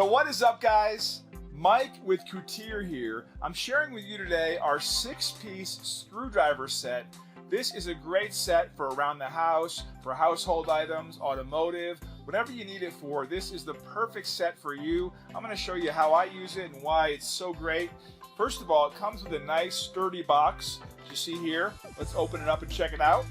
Yo, what is up, guys? Mike with Kutir here. I'm sharing with you today our 6-piece screwdriver set. This is a great set for around the house, for household items, automotive, whatever you need it for. This is the perfect set for you. I'm going to show you how I use it and why it's so great. First of all, it comes with a nice sturdy box, as you see here. Let's open it up and check it out.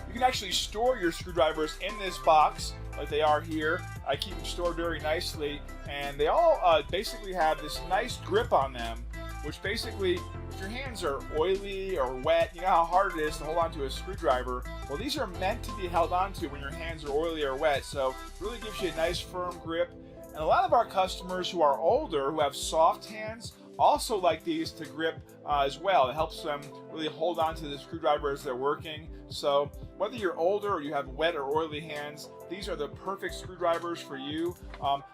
You can actually store your screwdrivers in this box like they are here. I keep them stored very nicely, and they all basically have this nice grip on them, which basically, if your hands are oily or wet, you know how hard it is to hold onto a screwdriver. Well, these are meant to be held onto when your hands are oily or wet, so it really gives you a nice firm grip. And a lot of our customers who are older, who have soft hands, also like these to grip as well. It helps them really hold on to the screwdriver as they're working. So whether you're older or you have wet or oily hands, these are the perfect screwdrivers for you.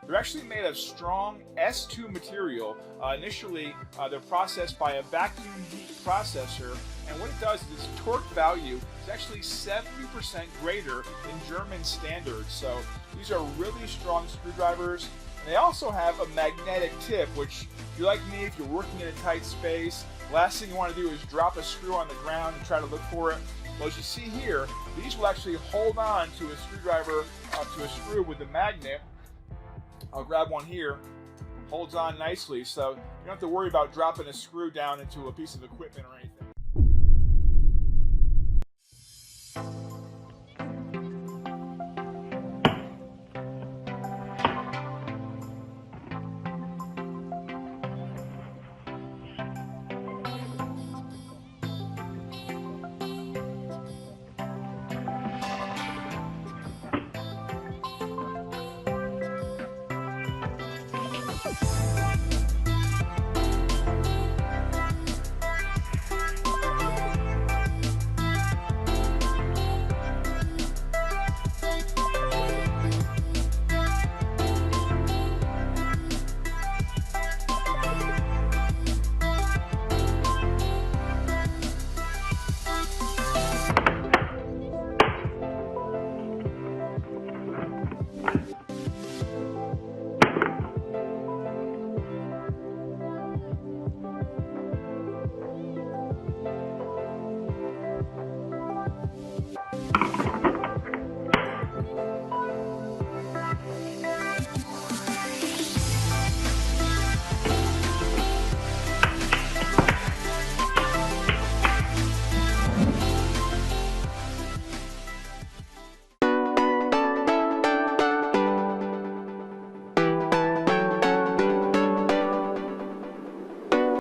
They're actually made of strong S2 material. Initially, they're processed by a vacuum heat processor, and what it does is its torque value is actually 70% greater than German standards. So these are really strong screwdrivers. And they also have a magnetic tip, which, if you're like me, if you're working in a tight space, last thing you want to do is drop a screw on the ground and try to look for it. Well, as you see here, these will actually hold on to a screwdriver, to a screw with the magnet. I'll grab one here. Holds on nicely, so you don't have to worry about dropping a screw down into a piece of equipment or anything.